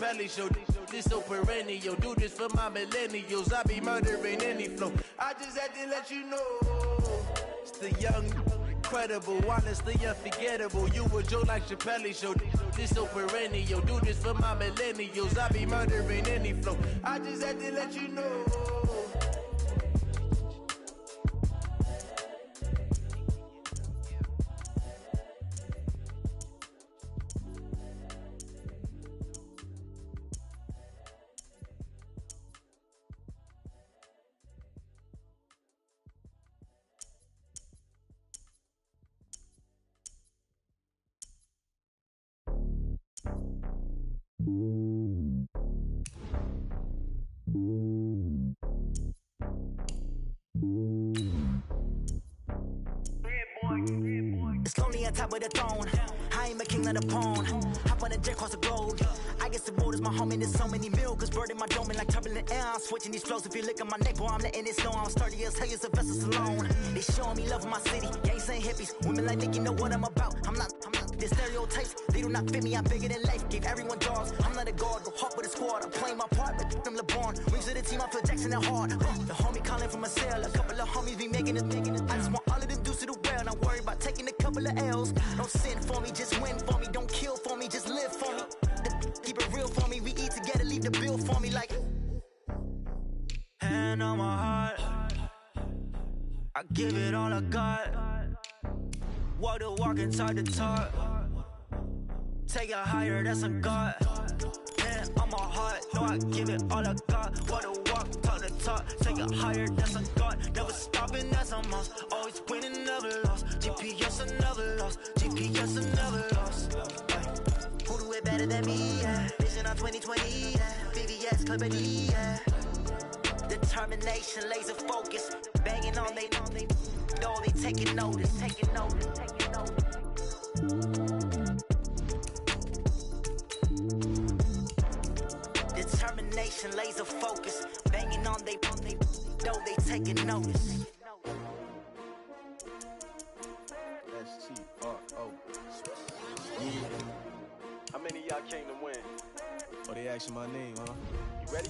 Chappelle show. This so perennial. Do this for my millennials. I be murdering any flow. I just had to let you know. It's the young, incredible, honestly unforgettable. You a joke like Chappelle show. This so perennial. Do this for my millennials. I be murdering any flow. I just had to let you know. It's lonely on top of the throne. I ain't a king of the pawn. Hop on a jet across the globe. I guess the road is my home and there's so many milkers burning my dome and like turbulent air. I'm switching these flows. If you look at my neck, boy, I'm letting it snow. I'm sturdy as hell, as Sylvester Stallone. They showing me love in my city. Gangs ain't hippies. Women like Nick, you know what I'm about. I'm not. The stereotypes, they do not fit me. I'm bigger than life. Gave everyone jaws. I'm not a guard. Go hard with a squad. I'm playing my part, but I'm LeBron. Wings of the team, I feel Jackson and hard. The homie calling from a cell. A couple of homies be making it. I just want all of them dudes to the well. Not worry about taking a couple of L's. Don't sin for me, just win for me. Don't kill for me, just live for me. Keep it real for me. We eat together, leave the bill for me like. Hand on my heart. I give it all I got. Walk the walk inside the talk. Take it higher, that's a God. Hand on my heart, no, I give it all I got. Walk the walk, talk the talk. Take it higher, that's a God. Never stopping, that's a must. Always winning, never lost. GPS, I never lost. GPS, I never lost. Who do it better than me? Yeah. Vision on 2020, yeah. VVS, Club yeah. Determination, laser focus. Banging on they know they taking notice. Determination, laser focus. Banging on they know they taking notice. S-T-R-O. Yeah. How many of y'all came to win? Oh, they asking my name, huh? You ready?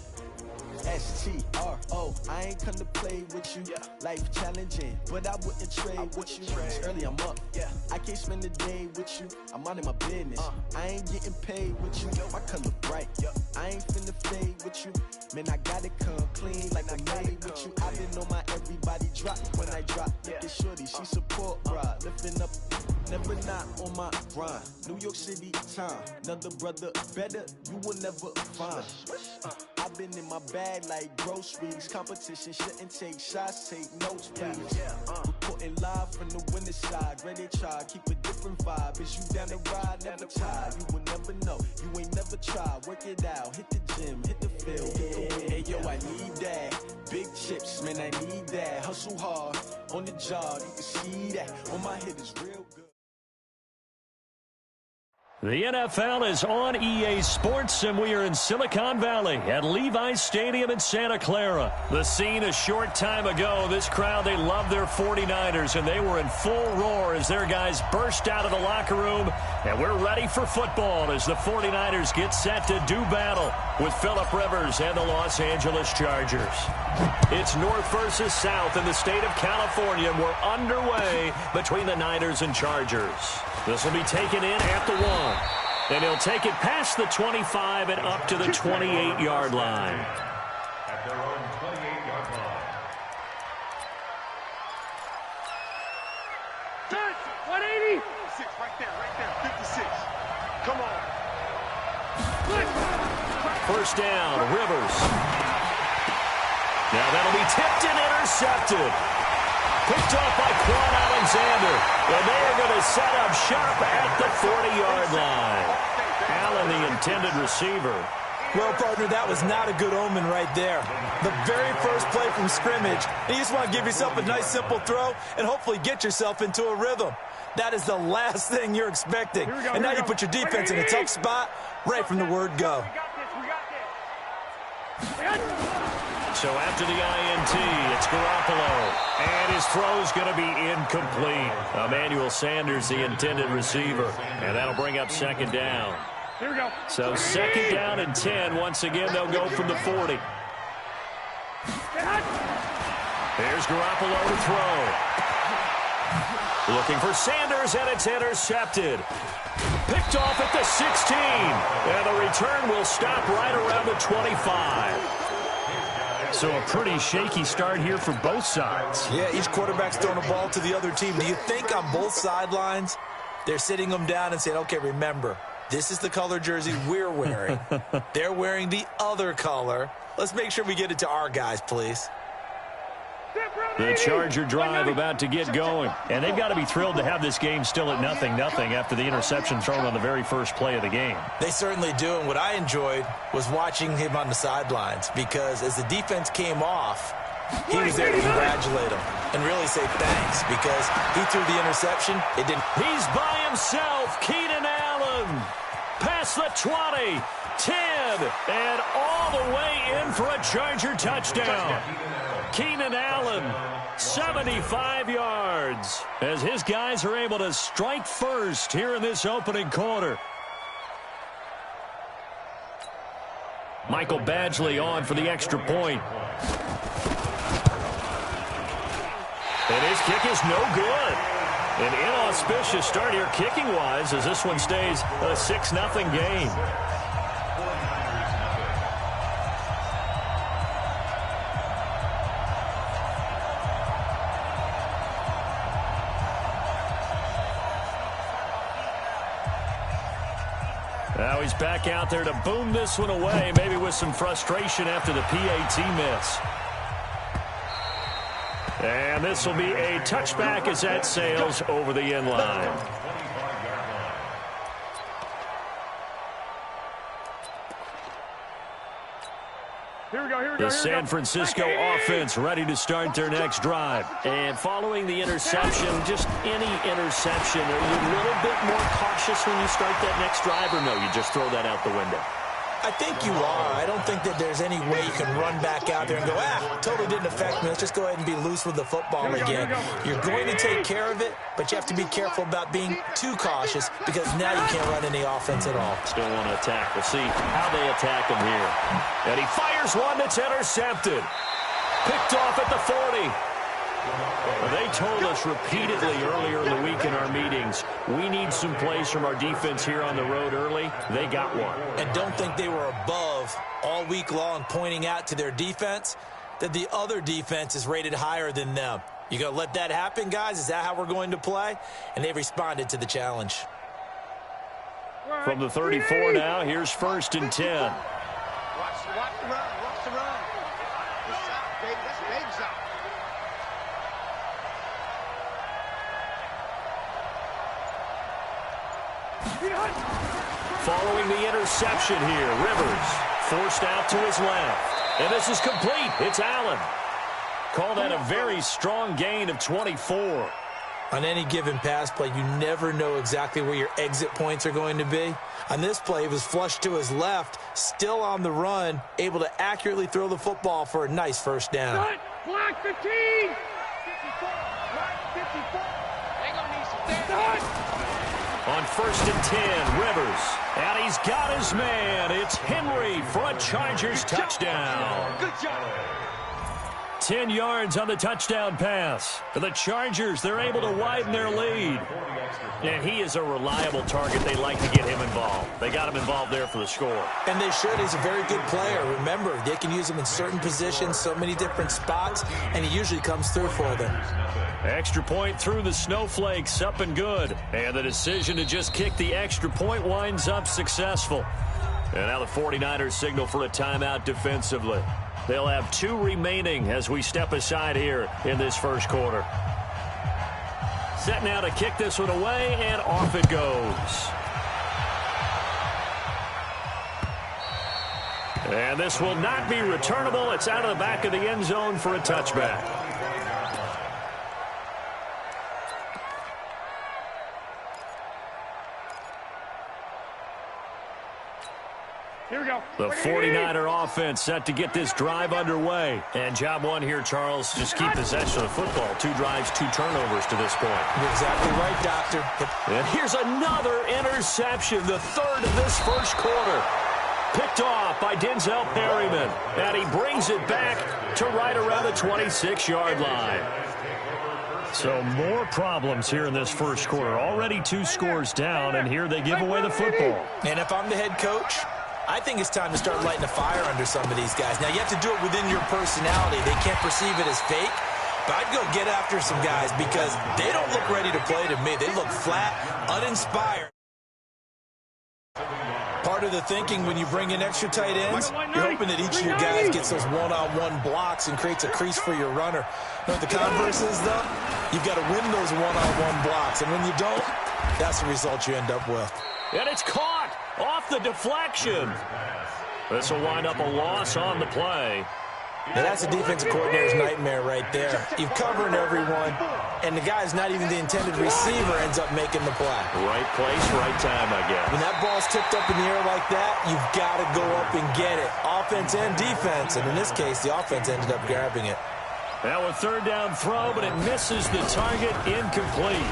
S-T-R-O. I ain't come to play with you. Life challenging, but I wouldn't trade with you. It's early, I'm up. I can't spend the day with you. I'm out of my business. I ain't getting paid with you. My color bright. I ain't finna fade with you. Man, I gotta come clean like I made with you. I didn't know my everybody drop when I drop. Look at shorty, she support, bruh. Lifting up, never not on my grind. New York City time. Another brother better, you will never find. I've been in my bag like groceries. Competition shouldn't take shots, take notes, please. Reporting live from the winning side. Ready to try, keep a different vibe. Is you down the ride, never tired. You will never know, you ain't never tried. Work it out, hit the gym, hit the field, hit the win. Hey yo, I need that. Big chips, man, I need that. Hustle hard, on the job, you can see that. On my head is real good. The NFL is on EA Sports, and we are in Silicon Valley at Levi's Stadium in Santa Clara. The scene a short time ago. This crowd, they love their 49ers, and they were in full roar as their guys burst out of the locker room. And we're ready for football as the 49ers get set to do battle with Phillip Rivers and the Los Angeles Chargers. It's North versus South in the state of California, and we're underway between the Niners and Chargers. This will be taken in at the 1. And he'll take it past the 25 and up to the 28-yard line. At their own 28-yard line. 180. 56, right there, 56. Come on. First down, Rivers. Now that'll be tipped and intercepted. Picked off by Quan Alexander. And they are going to set up shop at the 40-yard line. Allen, the intended receiver. Well, partner, that was not a good omen right there. The very first play from scrimmage, and you just want to give yourself a nice, simple throw and hopefully get yourself into a rhythm. That is the last thing you're expecting. And now you put your defense in a tough spot right from the word go. So after the INT, it's Garoppolo. And his throw's going to be incomplete. Emmanuel Sanders, the intended receiver. And that'll bring up second down. Here we go. So second down and 10. Once again, they'll go from the 40. Here's Garoppolo to throw. Looking for Sanders, and it's intercepted. Picked off at the 16. And the return will stop right around the 25. So a pretty shaky start here for both sides. Yeah, each quarterback's throwing a ball to the other team. Do you think on both sidelines they're sitting them down and saying, okay, remember, this is the color jersey we're wearing. They're wearing the other color. Let's make sure we get it to our guys, please. The Charger drive about to get going. And they've got to be thrilled to have this game still at 0-0 after the interception thrown on the very first play of the game. They certainly do. And what I enjoyed was watching him on the sidelines, because as the defense came off, he was there to congratulate him and really say thanks, because he threw the interception. It didn't. He's by himself. Keenan Allen. Past the 20, 10, and all the way in for a Charger touchdown. Keenan Allen, 75 yards, as his guys are able to strike first here in this opening quarter. Michael Badgley on for the extra point. And his kick is no good. An inauspicious start here kicking-wise, as this one stays a 6-0 game. Now he's back out there to boom this one away, maybe with some frustration after the PAT miss. And this will be a touchback as that sails over the end line. The San Francisco offense ready to start their next drive. And following the interception, just any interception, are you a little bit more cautious when you start that next drive, or no, you just throw that out the window? I think you are. I don't think that there's any way you can run back out there and go, totally didn't affect me. Let's just go ahead and be loose with the football again. You're going to take care of it, but you have to be careful about being too cautious, because now you can't run any offense at all. Still want to attack. We'll see how they attack him here. And he fires one that's intercepted. Picked off at the 40. They told us repeatedly earlier in the week in our meetings, we need some plays from our defense here on the road early. They got one. And don't think they were above all week long, pointing out to their defense that the other defense is rated higher than them. You going to let that happen, guys? Is that how we're going to play? And they responded to the challenge. From the 34 now, here's 1st and 10. Watch the run. Watch the run. This out, baby. That's baby out. Following the interception here, Rivers forced out to his left. And this is complete. It's Allen. Call that a very strong gain of 24. On any given pass play, you never know exactly where your exit points are going to be. On this play, he was flushed to his left, still on the run, able to accurately throw the football for a nice first down. Block 15. 54. Block 54. They gonna need some depth. On 1st and 10, Rivers. And he's got his man. It's Henry for a Chargers touchdown. Good job. 10 yards on the touchdown pass. For the Chargers, they're able to widen their lead. And he is a reliable target. They like to get him involved. They got him involved there for the score. And they should. He's a very good player. Remember, they can use him in certain positions, so many different spots, and he usually comes through for them. Extra point through the snowflakes, up and good. And the decision to just kick the extra point winds up successful. And now the 49ers signal for a timeout defensively. They'll have 2 remaining as we step aside here in this first quarter. Set now to kick this one away, and off it goes. And this will not be returnable. It's out of the back of the end zone for a touchback. Here we go. The 49er offense set to get this drive underway. And job one here, Charles, just keep possession of the football. 2 drives, 2 turnovers to this point. You're exactly right, Doctor. And here's another interception, the 3rd of this first quarter. Picked off by Denzel Perryman. And he brings it back to right around the 26-yard line. So more problems here in this first quarter. Already 2 scores down, and here they give away the football. And if I'm the head coach, I think it's time to start lighting a fire under some of these guys. Now, you have to do it within your personality. They can't perceive it as fake. But I'd go get after some guys because they don't look ready to play to me. They look flat, uninspired. Part of the thinking when you bring in extra tight ends, you're hoping that each of your guys gets those one-on-one blocks and creates a crease for your runner. You know what the converse is, though? You've got to win those one-on-one blocks. And when you don't, that's the result you end up with. And it's caught off the deflection. This will wind up a loss on the play. Now, that's a defensive coordinator's nightmare right there. You're covering everyone, and the guy's not even the intended receiver ends up making the play. Right place, right time, I guess. When that ball's tipped up in the air like that, you've got to go up and get it. Offense and defense, and in this case, the offense ended up grabbing it. Now a 3rd down throw, but it misses the target, incomplete.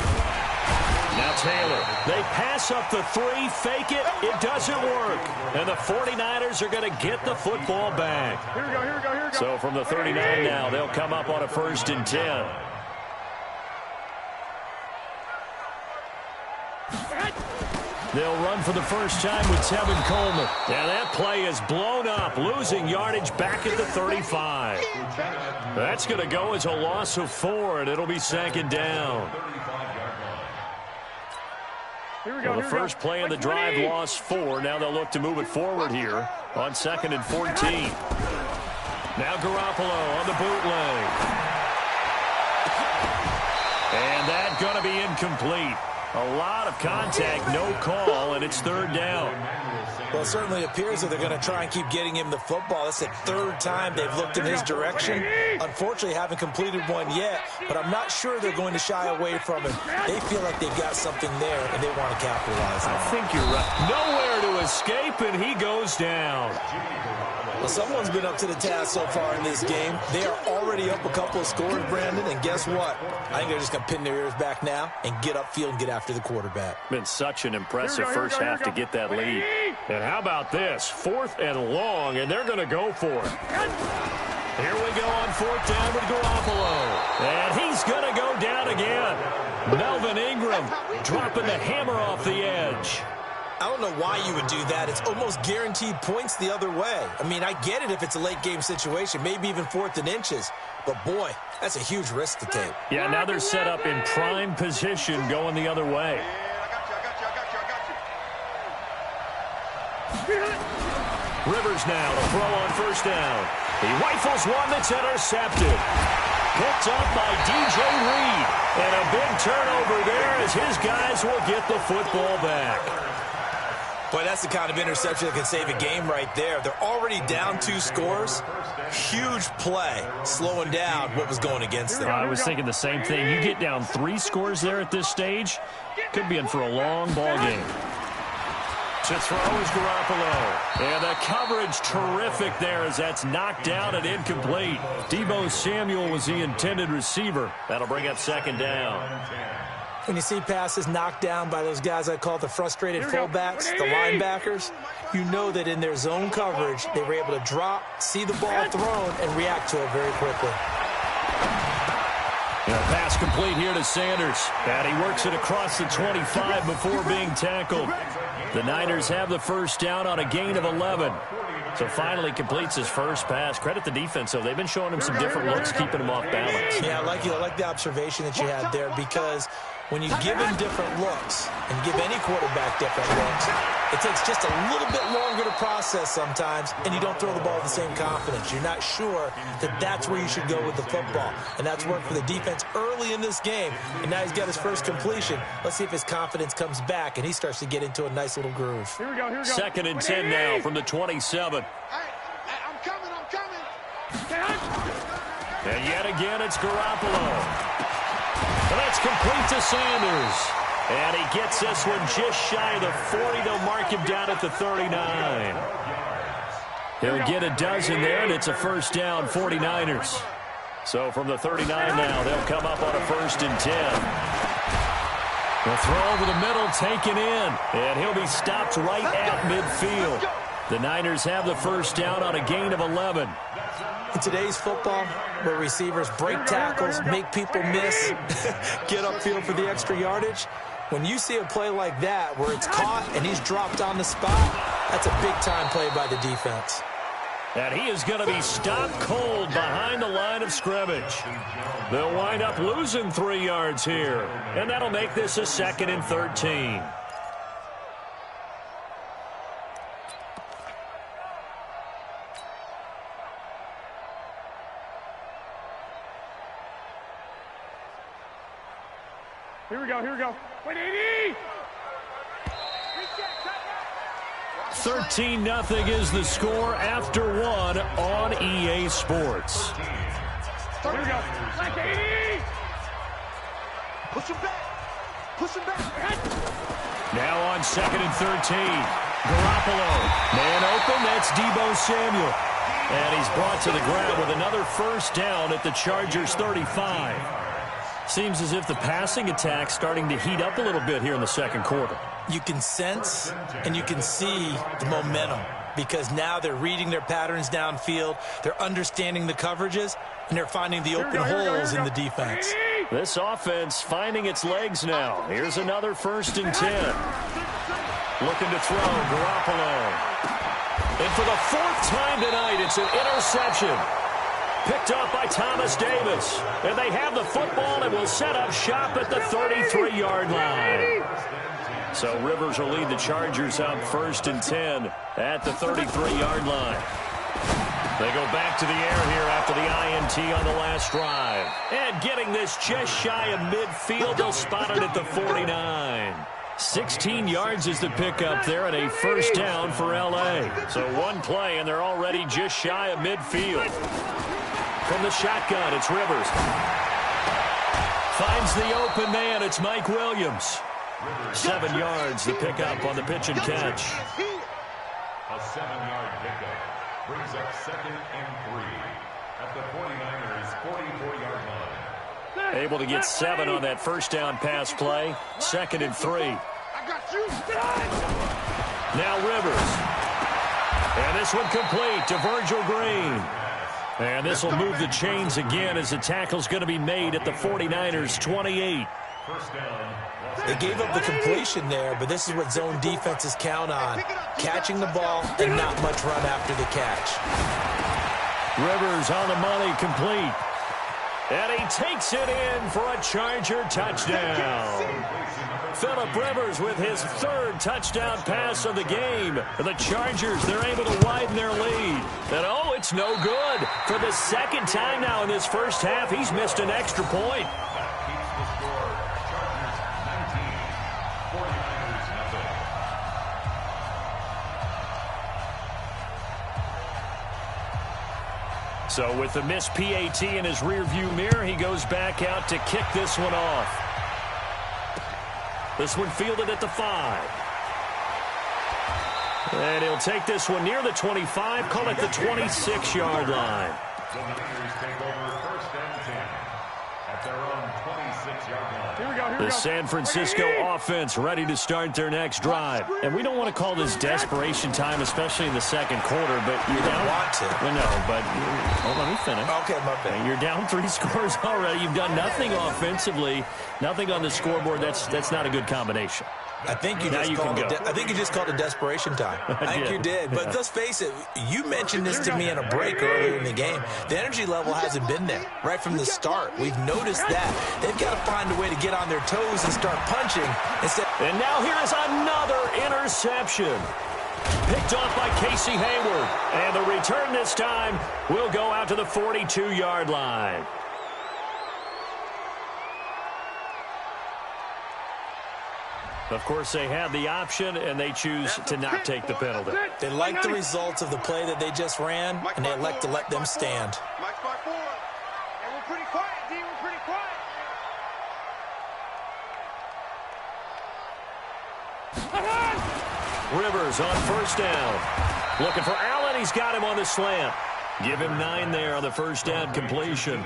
Now Taylor, they pass up the 3, fake it, it doesn't work. And the 49ers are going to get the football back. Here we go, here we go, here we go. So from the 39 now, they'll come up on a 1st and 10. They'll run for the first time with Tevin Coleman. Now that play is blown up, losing yardage back at the 35. That's going to go as a loss of 4, and it'll be 2nd down. Well, the first play of the drive lost 4. Now they'll look to move it forward here on 2nd and 14. Now Garoppolo on the bootleg. And that's going to be incomplete. A lot of contact, no call, and it's 3rd down. Well, it certainly appears that they're going to try and keep getting him the football. That's the 3rd time they've looked in his direction. Unfortunately, haven't completed one yet, but I'm not sure they're going to shy away from him. They feel like they've got something there, and they want to capitalize on it. I think you're right. Nowhere to escape, and he goes down. Well, someone's been up to the task so far in this game. They are already up a couple of scores, Brandon, and guess what? I think they're just going to pin their ears back now and get upfield and get after the quarterback. Been such an impressive first half to get that lead. And how about this? 4th and long, and they're going to go for it. Here we go on 4th down with Garoppolo. And he's going to go down again. Melvin Ingram dropping the hammer off the edge. I don't know why you would do that. It's almost guaranteed points the other way. I mean, I get it if it's a late-game situation, maybe even 4th and inches. But, boy, that's a huge risk to take. Yeah, now they're set up in prime position going the other way. Rivers now to throw on 1st down. He rifles one that's intercepted. Picked up by DJ Reed. And a big turnover there as his guys will get the football back. Boy, that's the kind of interception that can save a game right there. They're already down 2 scores. Huge play, slowing down what was going against them. I was thinking the same thing. You get down 3 scores there at this stage, could be in for a long ball game. To throw is Garoppolo. And the coverage terrific there as that's knocked down and incomplete. Deebo Samuel was the intended receiver. That'll bring up 2nd down. When you see passes knocked down by those guys I call the frustrated fullbacks, the linebackers, you know that in their zone coverage, they were able to drop, see the ball thrown, and react to it very quickly. And a pass complete here to Sanders. And he works it across the 25 before being tackled. The Niners have the first down on a gain of 11. So finally completes his first pass. Credit the defense, though. They've been showing him some different looks, keeping him off balance. Yeah, I like the observation that you had there, because when you give him different looks and give any quarterback different looks, it takes just a little bit longer to process sometimes, and you don't throw the ball with the same confidence. You're not sure that that's where you should go with the football. And that's worked for the defense early in this game. And now he's got his first completion. Let's see if his confidence comes back and he starts to get into a nice little groove. Here we go, here we go. 2nd and 10 now from the 27. I'm coming. And yet again, it's Garoppolo. And that's complete to Sanders. And he gets this one just shy of the 40. They'll mark him down at the 39. He'll get a dozen there, and it's a first down, 49ers. So from the 39 now, they'll come up on a 1st and 10. The throw over the middle taken in, and he'll be stopped right at midfield. The Niners have the first down on a gain of 11. In today's football, where receivers break tackles, make people miss, get upfield for the extra yardage, when you see a play like that where it's caught and he's dropped on the spot, that's a big-time play by the defense. And he is going to be stopped cold behind the line of scrimmage. They'll wind up losing 3 yards here, and that'll make this a 2nd and 13. Here we go. Wait, 80! 13-0 is the score after 1 on EA Sports. Here we go. Like 80! Push him back. Now on 2nd and 13. Garoppolo. Man open, that's Deebo Samuel. And he's brought to the ground with another first down at the Chargers' 35. Seems as if the passing attack's starting to heat up a little bit here in the second quarter. You can sense and you can see the momentum because now they're reading their patterns downfield, they're understanding the coverages, and they're finding the open holes in the defense. This offense finding its legs now. Here's another 1st and 10. Looking to throw, Garoppolo. And for the 4th time tonight, it's an interception. Picked up by Thomas Davis. And they have the football and will set up shop at the 33-yard line. So Rivers will lead the Chargers out 1st and 10 at the 33-yard line. They go back to the air here after the INT on the last drive. And getting this just shy of midfield, they'll spot it at the 49. 16 yards is the pickup there and a first down for L.A. So one play and they're already just shy of midfield. From the shotgun, it's Rivers. Finds the open man, it's Mike Williams. 7 yards, the pickup on the pitch and catch. A 7-yard pickup brings up 2nd and 3 at the 49ers' 44-yard line. Able to get 7 on that first down pass play. 2nd and 3. Now Rivers. And this one complete to Virgil Green. And this will move the chains again as the tackle's going to be made at the 49ers' 28. They gave up the completion there, but this is what zone defenses count on. Catching the ball and not much run after the catch. Rivers on the money, complete. And he takes it in for a Charger touchdown. Phillip Rivers with his 3rd touchdown pass of the game. The Chargers, they're able to widen their lead. And oh, it's no good. For the 2nd time now in this first half, he's missed an extra point. So with the missed PAT in his rearview mirror, he goes back out to kick this one off. This one fielded at the 5. And he'll take this one near the 25, call it the 26-yard line. The Niners take over 1st and 10 at their own 26-yard line. The San Francisco offense ready to start their next drive. And we don't want to call this desperation time, especially in the second quarter, but you're down. Want to. Well, no, but let me finish. Okay, my bad. You're down 3 scores already. You've done nothing offensively, nothing on the scoreboard. That's not a good combination. I think you just called it desperation time. I think you did. But let's face it, you mentioned this to me in a break earlier in the game. The energy level hasn't been there right from the start. We've noticed that. They've got to find a way to get on their toes and start punching. And now here is another interception. Picked off by Casey Hayward. And the return this time will go out to the 42-yard line. Of course, they had the option, and they choose to not take the penalty. They like the results of the play that they just ran, and they elect to let them stand. Mike's back forward. And we're pretty quiet, D. We're pretty quiet. Rivers on first down. Looking for Allen. And he's got him on the slant. Give him 9 there on the first down completion.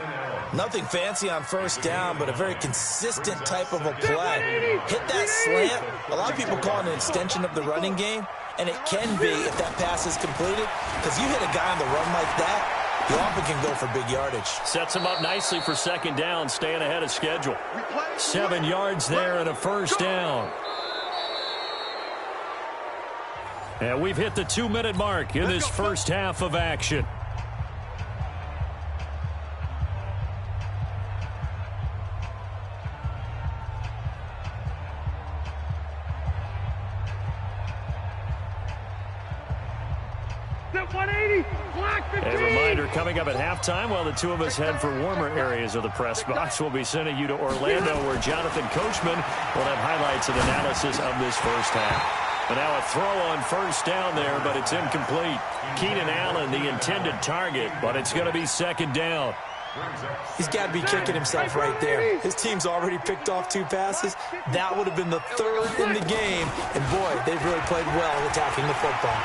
Nothing fancy on first down, but a very consistent type of a play. Hit that slant. A lot of people call it an extension of the running game, and it can be if that pass is completed, because you hit a guy on the run like that, you often can go for big yardage. Sets him up nicely for second down, staying ahead of schedule. 7 yards there and a first down. And we've hit the 2-minute mark in this first half of action. A reminder coming up at halftime while the two of us head for warmer areas of the press box. We'll be sending you to Orlando where Jonathan Coachman will have highlights and analysis of this first half. But now a throw on first down there, but it's incomplete. Keenan Allen, the intended target, but it's going to be second down. He's got to be kicking himself right there. His team's already picked off 2 passes. That would have been the 3rd in the game. And, boy, they've really played well attacking the football.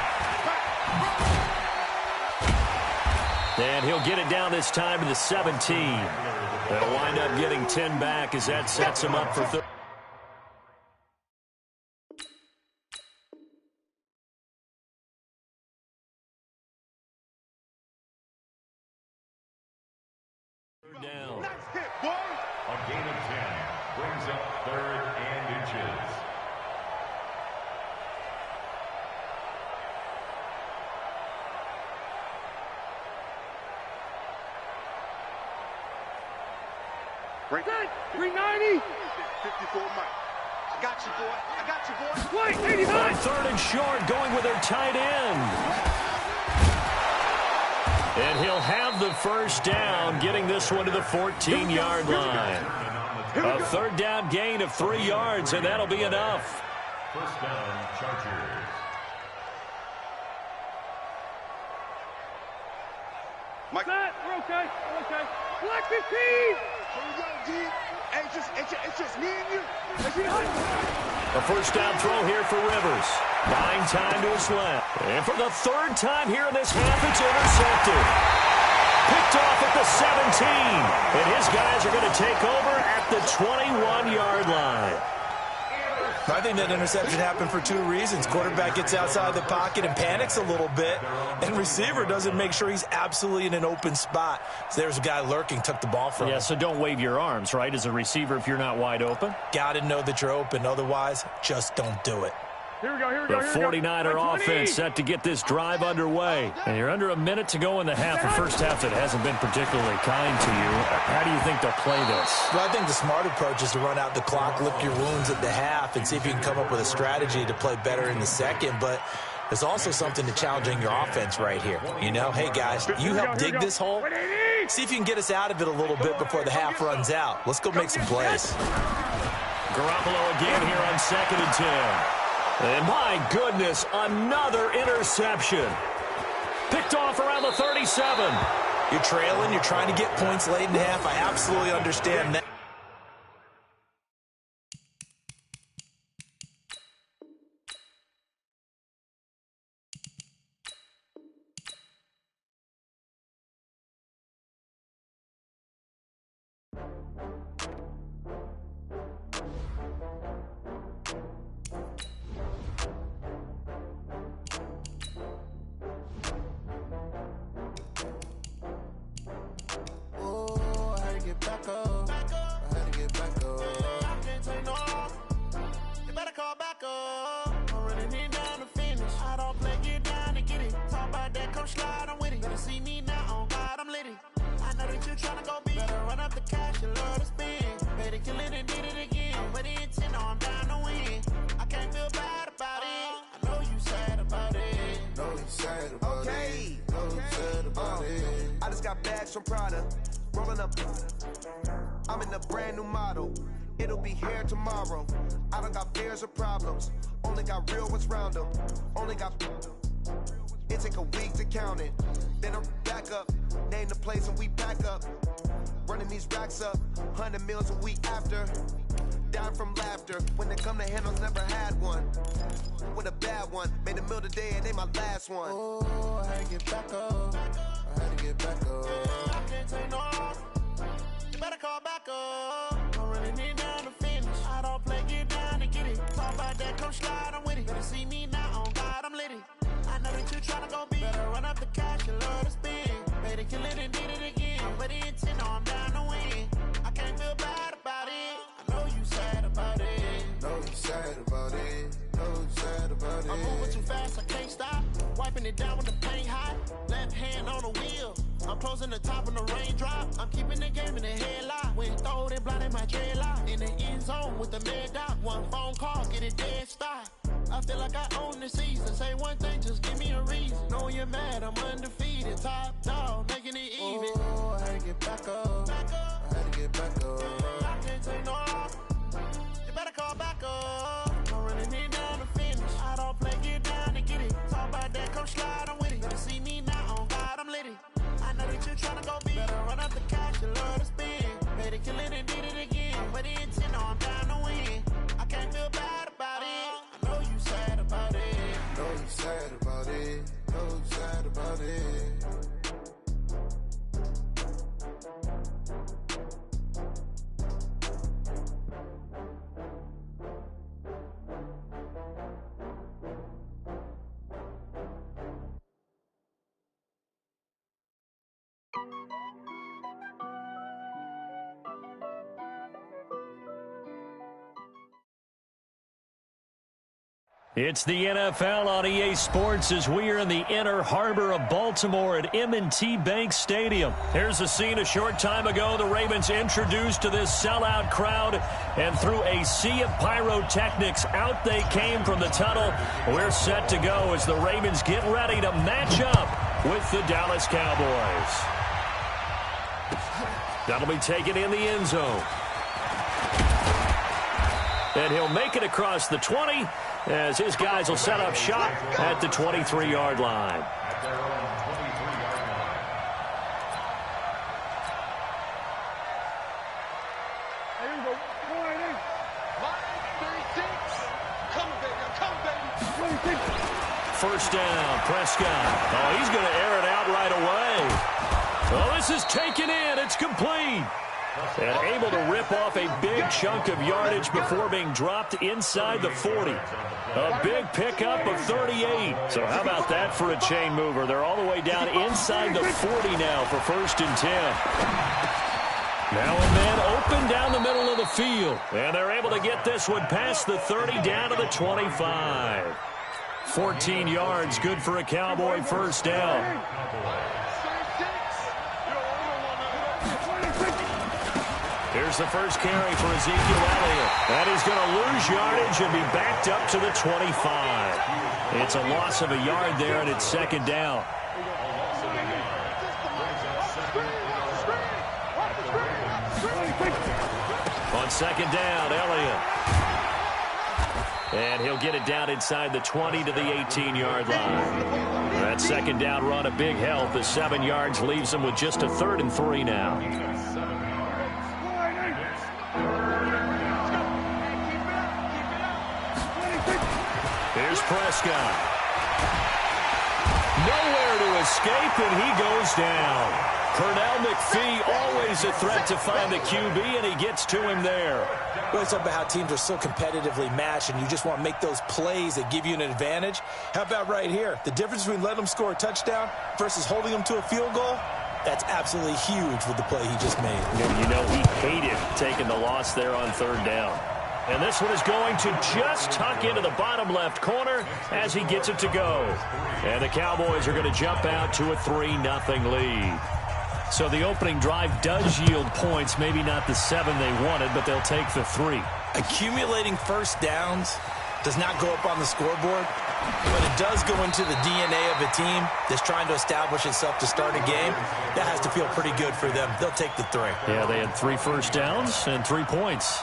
And he'll get it down this time to the 17. They'll wind up getting 10 back as that sets him up for third down. A gain of 10 brings up 3rd and inches. Break. 390. 54 Mike. I got you, boy. I got you, boy. Wait, 89. On 3rd and short, going with their tight end. And he'll have the first down, getting this one to the 14-yard line. A 3rd down gain of 3 yards, and that'll be enough. First down, Chargers. Mike. We're okay. We're okay. Black 15. Here we go, G. Hey, it's just me and you. A first down throw here for Rivers. Buying time to his left. And for the 3rd time here in this half, it's intercepted. Picked off at the 17. And his guys are going to take over at the 21-yard line. I think that interception happened for 2 reasons. Quarterback gets outside the pocket and panics a little bit, and receiver doesn't make sure he's absolutely in an open spot. So there's a guy lurking, took the ball from him. Yeah, so don't wave your arms, right, as a receiver if you're not wide open. Got to know that you're open. Otherwise, just don't do it. Here we go. The 49er offense set to get this drive underway. And you're under a minute to go in the half. A first half that hasn't been particularly kind to you. How do you think they'll play this? Well, I think the smart approach is to run out the clock, lick your wounds at the half, and see if you can come up with a strategy to play better in the second. But there's also something to challenging your offense right here. You know, hey, guys, you help dig this hole. See if you can get us out of it a little bit before the half runs out. Let's go make some plays. Garoppolo again here on 2nd and 10. And my goodness, another interception. Picked off around the 37. You're trailing. You're trying to get points late in the half. I absolutely understand that. From Prada, rolling up. I'm in a brand new model. It'll be here tomorrow. I don't got fears or problems. Only got real ones round them. Only got. It take a week to count it. Then I'm back up. Name the place and we pack up. Running these racks up. 100 meals a week after. die from laughter. When it come to handles, never had one. With a bad one, made a meal today and they my last one. Oh, I had to get back up. I had to get back up. I can't take no off. You better call back up. I'm running it down to finish. I don't play, get down and get it. Talk about that, come slide, I'm with it. Better see me now, on God, I'm litty. I know that you tryna go big. Better run up the cash, you love to spend. Better kill it and did it again. I'm ready and 10, I'm down to win. I can't feel bad about it. I know you sad about it. Know you sad about it. Know you sad about it. I'm moving too fast, I can't stop. Wiping it down with the paint hot. Left hand on the wheel. I'm closing the top on the raindrop. I'm keeping the game in the headlock. When throwed and blinded my dreadlock. In the end zone with the mad dot. One phone call, get it dead stop. I feel like I own the season. Say one thing, just give me a reason. Knowing you're mad, I'm undefeated. Top dog, making it even. Oh, I had to get back up. I had to get back up. I can't take no off. You better call back up. I'm running it down to finish. I don't play, get down and get it. Talk about that, come slide, I'm with it. Better see me now, on God, I'm litty. I know that you're tryna go big. Better run up the cash, you love to spend. Better kill it and did it again. But the intent, I'm down to win. I can't feel bad about it. I know you sad about it. Know you sad about it. Know you sad about it. It's the NFL on EA Sports as we are in the inner harbor of Baltimore at M&T Bank Stadium. Here's a scene a short time ago. The Ravens introduced to this sellout crowd, and through a sea of pyrotechnics, out they came from the tunnel. We're set to go as the Ravens get ready to match up with the Dallas Cowboys. That'll be taken in the end zone. And he'll make it across the 20 as his guys will set up shop at the 23-yard line. First down, Prescott. Oh, he's going to air it out right away. Oh, this is taken in. It's complete. And able to rip off a big chunk of yardage before being dropped inside the 40. A big pickup of 38. So how about that for a chain mover? They're all the way down inside the 40 now for 1st and 10. Now a man open down the middle of the field. And they're able to get this one past the 30 down to the 25. 14 yards, good for a Cowboy first down. Here's the first carry for Ezekiel Elliott. And he's going to lose yardage and be backed up to the 25. It's a loss of a yard there, and it's 2nd down. On 2nd down, Elliott. And he'll get it down inside the 20 to the 18-yard line. That 2nd down run a big help. The 7 yards leaves him with just a 3rd and 3 now. Here's Prescott. Nowhere to escape, and he goes down. Pernell McPhee, always a threat to find the QB, and he gets to him there. Well, it's about how teams are so competitively matched, and you just want to make those plays that give you an advantage. How about right here? The difference between letting them score a touchdown versus holding them to a field goal, that's absolutely huge with the play he just made. You know, he hated taking the loss there on 3rd down. And this one is going to just tuck into the bottom left corner as he gets it to go. And the Cowboys are going to jump out to a 3-0 lead. So the opening drive does yield points, maybe not the 7 they wanted, but they'll take the 3. Accumulating first downs does not go up on the scoreboard, but it does go into the DNA of a team that's trying to establish itself to start a game. That has to feel pretty good for them. They'll take the 3. Yeah, they had 3 first downs and 3 points.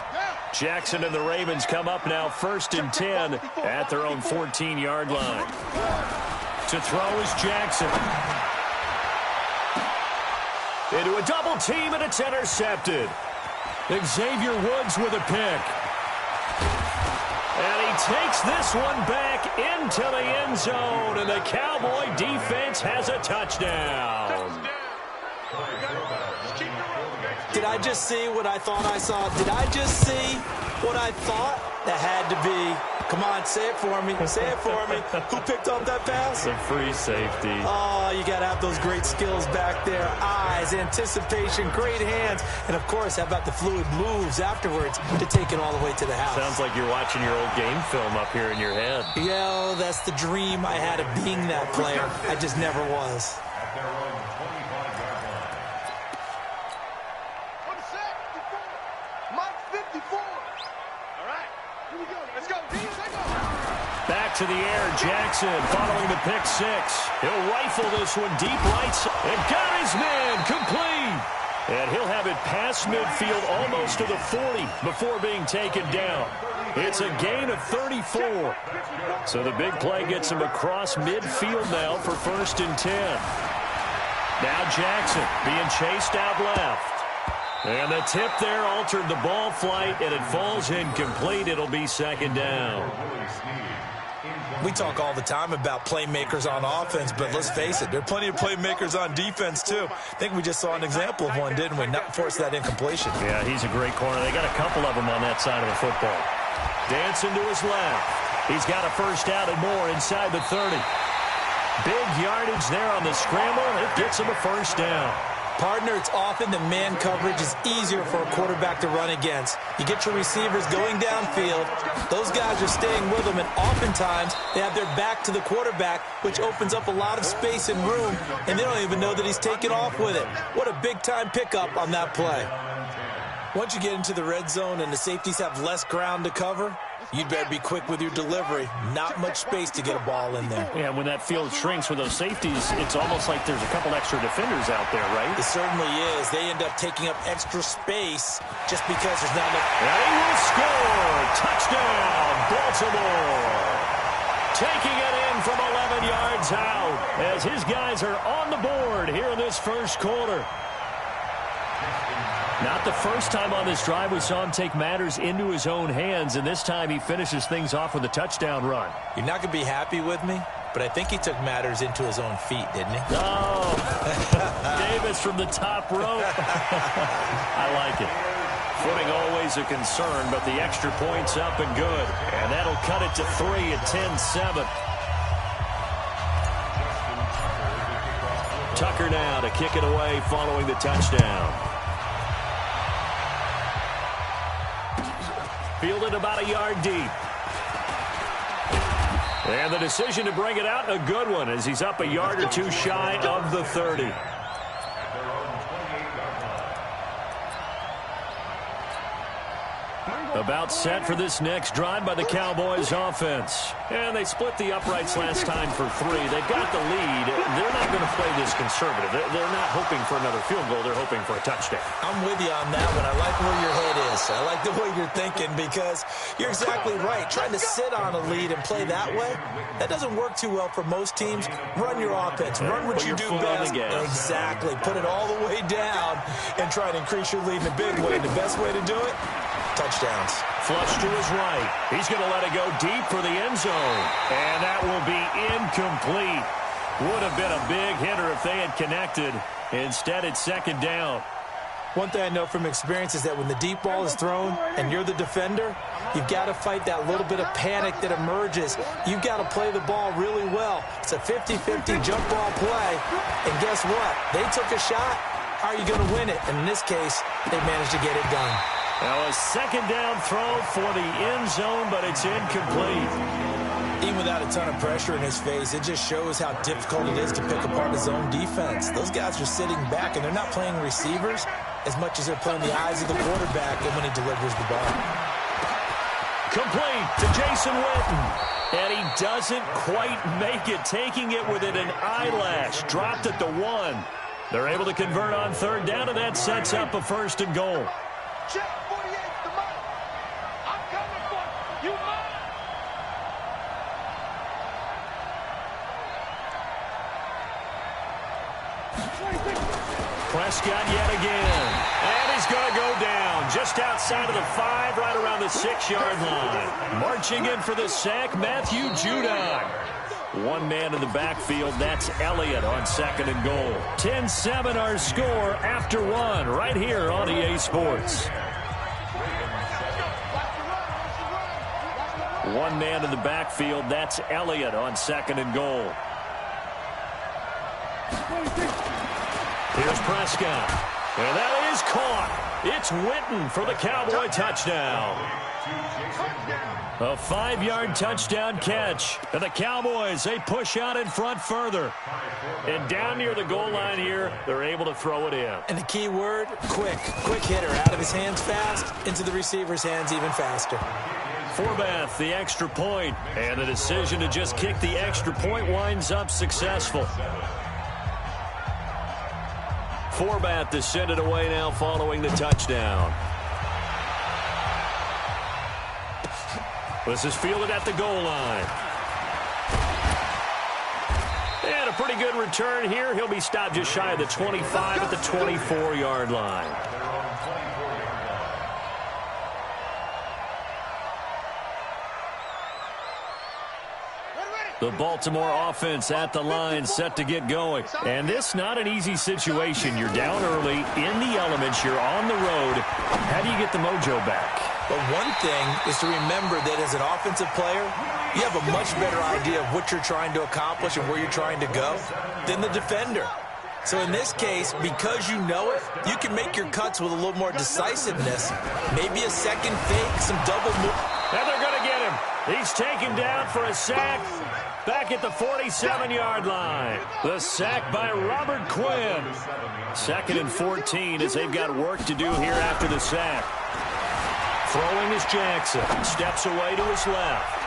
Jackson and the Ravens come up now 1st and 10 at their own 14-yard line. To throw is Jackson. Into a double team, and it's intercepted. Xavier Woods with a pick. And he takes this one back into the end zone, and the Cowboy defense has a touchdown. Did I just see what I thought I saw? Did I just see what I thought? That had to be. Come on, say it for me. Say it for me. Who picked up that pass? The free safety. Oh, you got to have those great skills back there. Eyes, anticipation, great hands. And, of course, how about the fluid moves afterwards to take it all the way to the house? Sounds like you're watching your old game film up here in your head. Yeah, that's the dream I had of being that player. I just never was. Back to the air, Jackson following the pick six. He'll rifle this one deep right side. And got his man complete. And he'll have it past midfield almost to the 40 before being taken down. It's a gain of 34. So the big play gets him across midfield now for 1st and 10. Now Jackson being chased out left. And the tip there altered the ball flight, and it falls incomplete. It'll be 2nd down. We talk all the time about playmakers on offense, but let's face it, there are plenty of playmakers on defense, too. I think we just saw an example of one, didn't we? Not force that incompletion. Yeah, he's a great corner. They got a couple of them on that side of the football. Dancing to his left. He's got a first out and more inside the 30. Big yardage there on the scramble. It gets him a 1st down. Partner, it's often the man coverage is easier for a quarterback to run against. You get your receivers going downfield. Those guys are staying with them, and oftentimes they have their back to the quarterback, which opens up a lot of space and room, and they don't even know that he's taken off with it. What a big-time pickup on that play. Once you get into the red zone and the safeties have less ground to cover, you'd better be quick with your delivery. Not much space to get a ball in there. Yeah, when that field shrinks with those safeties, it's almost like there's a couple extra defenders out there, right? It certainly is. They end up taking up extra space just because there's not enough. And he will score! Touchdown, Baltimore! Taking it in from 11 yards out as his guys are on the board here in this 1st quarter. Not the first time on this drive we saw him take matters into his own hands, and this time he finishes things off with a touchdown run. You're not going to be happy with me, but I think he took matters into his own feet, didn't he? Oh, Davis from the top rope. I like it. Footing always a concern, but the extra point's up and good. And that'll cut it to 3 at 10-7. Tucker now to kick it away following the touchdown. Fielded about a yard deep. And the decision to bring it out, a good one, as he's up a yard or two shy of the 30. About set for this next drive by the Cowboys offense. And they split the uprights last time for 3. They've got the lead. They're not going to play this conservative. They're not hoping for another field goal. They're hoping for a touchdown. I'm with you on that one. I like where your head is. I like the way you're thinking because you're exactly right. Trying to sit on a lead and play that way, that doesn't work too well for most teams. Run your offense. Run what you do best. Exactly. Put it all the way down and try to increase your lead in a big way. The best way to do it, touchdowns. Flush to his right. He's going to let it go deep for the end zone. And that will be incomplete. Would have been a big hitter if they had connected. Instead, it's 2nd down. One thing I know from experience is that when the deep ball is thrown and you're the defender, you've got to fight that little bit of panic that emerges. You've got to play the ball really well. It's a 50-50 jump ball play. And guess what? They took a shot. How are you going to win it? And in this case, they managed to get it done. Now a 2nd down throw for the end zone, but it's incomplete. Even without a ton of pressure in his face, it just shows how difficult it is to pick apart his own defense. Those guys are sitting back, and they're not playing receivers as much as they're playing the eyes of the quarterback when he delivers the ball. Complete to Jason Witten. And he doesn't quite make it, taking it within an eyelash. Dropped at the 1. They're able to convert on 3rd down, and that sets up a 1st and goal. Check 48, the mark. I'm coming for you. You mine. Prescott yet again. And he's going to go down. just outside of the 5, right around the 6-yard line. Marching in for the sack, Matthew Judon. One man in the backfield, that's Elliott on 2nd and goal. 10-7 our score after 1 right here on EA Sports. One man in the backfield, that's Elliott on 2nd and goal. Here's Prescott. And that is caught. It's Witten for the Cowboy touchdown. A 5-yard touchdown catch. And the Cowboys, they push out in front further. And down near the goal line here, they're able to throw it in. And the key word, quick. Quick hitter. Out of his hands fast, into the receiver's hands even faster. Forbath, the extra point. And the decision to just kick the extra point winds up successful. Forbath to send it away now following the touchdown. This is fielded at the goal line. And a pretty good return here. He'll be stopped just shy of the 25 at the 24-yard line. The Baltimore offense at the line, set to get going. And this not an easy situation. You're down early, in the elements, you're on the road. How do you get the mojo back? But one thing is to remember that as an offensive player, you have a much better idea of what you're trying to accomplish and where you're trying to go than the defender. So in this case, because you know it, you can make your cuts with a little more decisiveness. Maybe a second fake, some double move. And they're going to get him. He's taken down for a sack back at the 47-yard line. The sack by Robert Quinn. 2nd and 14 as they've got work to do here after the sack. Throwing is Jackson. Steps away to his left.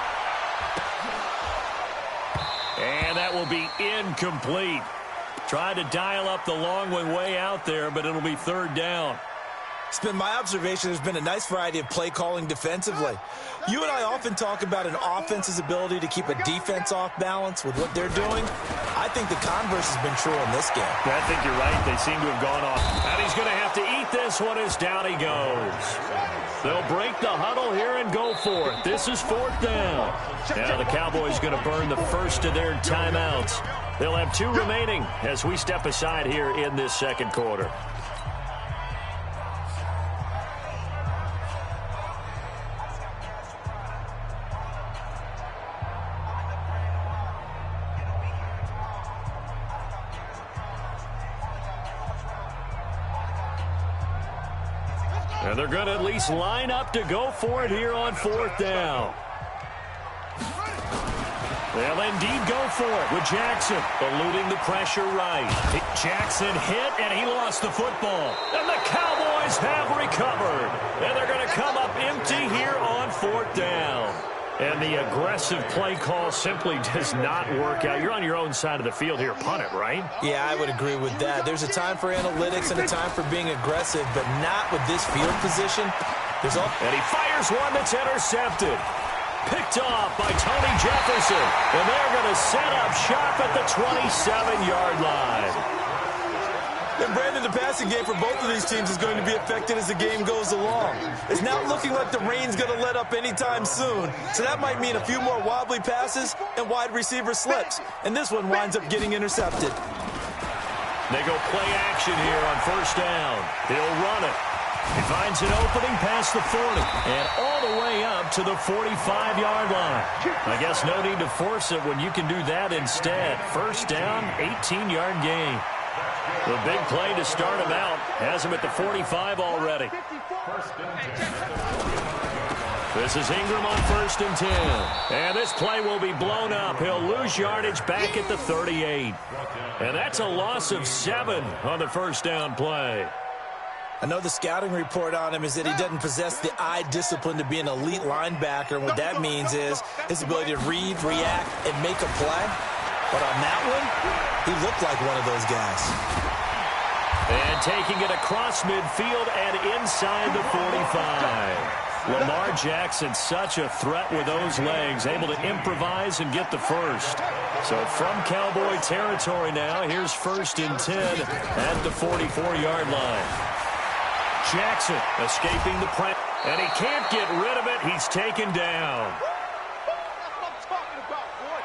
And that will be incomplete. Tried to dial up the long one way out there, but it'll be 3rd down. It's been my observation there's been a nice variety of play calling defensively. You and I often talk about an offense's ability to keep a defense off balance with what they're doing. I think the converse has been true in this game. I think you're right. They seem to have gone off. And he's going to have to eat this one as down he goes. They'll break the huddle here and go for it. This is 4th down. Now the Cowboys going to burn the first of their timeouts. They'll have 2 remaining as we step aside here in this 2nd quarter. And they're going to at least line up to go for it here on 4th down. They'll indeed go for it with Jackson, eluding the pressure right. Jackson hit, and he lost the football. And the Cowboys have recovered. And they're going to come up empty here on 4th down. And the aggressive play call simply does not work out. You're on your own side of the field here. Punt it, right? Yeah, I would agree with that. There's a time for analytics and a time for being aggressive, but not with this field position. And he fires one that's intercepted. Picked off by Tony Jefferson. And they're going to set up shop at the 27-yard line. And Brandon, the passing game for both of these teams is going to be affected as the game goes along. It's not looking like the rain's going to let up anytime soon. So that might mean a few more wobbly passes and wide receiver slips. And this one winds up getting intercepted. They go play action here on 1st down. He'll run it. He finds an opening past the 40 and all the way up to the 45-yard line. I guess no need to force it when you can do that instead. 1st down, 18-yard gain. The big play to start him out has him at the 45 already. This is Ingram on 1st and 10. And this play will be blown up. He'll lose yardage back at the 38. And that's a loss of 7 on the 1st down play. I know the scouting report on him is that he doesn't possess the eye discipline to be an elite linebacker. And what that means is his ability to read, react, and make a play. But on that one, he looked like one of those guys. And taking it across midfield and inside the 45. Lamar Jackson, such a threat with those legs, able to improvise and get the first. So from Cowboy territory now, here's 1st and 10 at the 44-yard line. Jackson escaping the press, and he can't get rid of it. He's taken down. That's what I'm talking about, boy.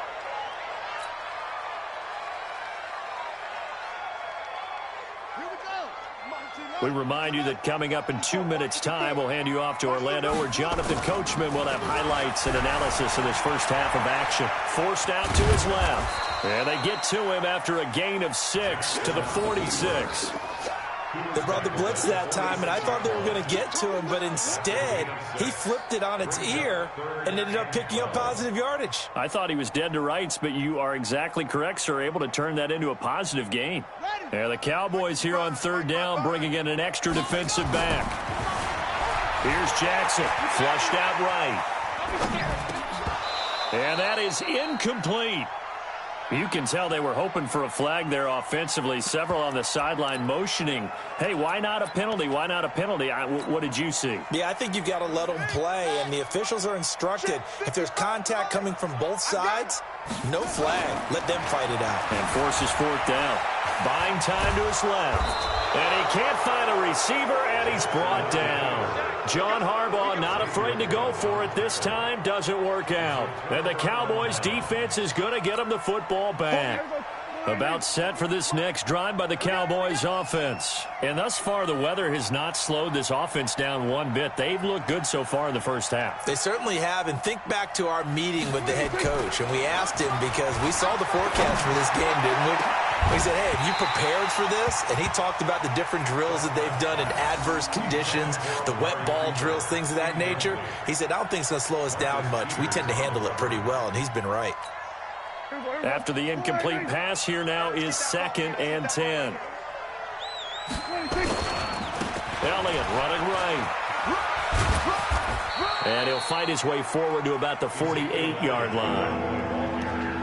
Here we go. We remind you that coming up in 2 minutes' time, we'll hand you off to Orlando, where Jonathan Coachman will have highlights and analysis of this first half of action. Forced out to his left. And they get to him after a gain of 6 to the 46. They brought the blitz that time, and I thought they were going to get to him, but instead, he flipped it on its ear and ended up picking up positive yardage. I thought he was dead to rights, but you are exactly correct, sir, able to turn that into a positive gain. Yeah, the Cowboys here on third down, bringing in an extra defensive back. Here's Jackson, flushed out right. And that is incomplete. You can tell they were hoping for a flag there offensively. Several on the sideline motioning, hey, why not a penalty? Why not a penalty? What did you see? Yeah, I think you've got to let them play, and the officials are instructed. If there's contact coming from both sides, no flag. Let them fight it out. And forces fourth down. Buying time to his left. And he can't find a receiver, and he's brought down. John Harbaugh not afraid to go for it this time. Doesn't work out. And the Cowboys defense is going to get him the football back. About set for this next drive by the Cowboys offense. And thus far, the weather has not slowed this offense down one bit. They've looked good so far in the first half. They certainly have. And think back to our meeting with the head coach. And we asked him, because we saw the forecast for this game, didn't we? We said, hey, have you prepared for this? And he talked about the different drills that they've done in adverse conditions, the wet ball drills, things of that nature. He said, I don't think it's going to slow us down much. We tend to handle it pretty well, and he's been right. After the incomplete pass, here now is 2nd and 10. Elliott running right. And he'll fight his way forward to about the 48-yard line.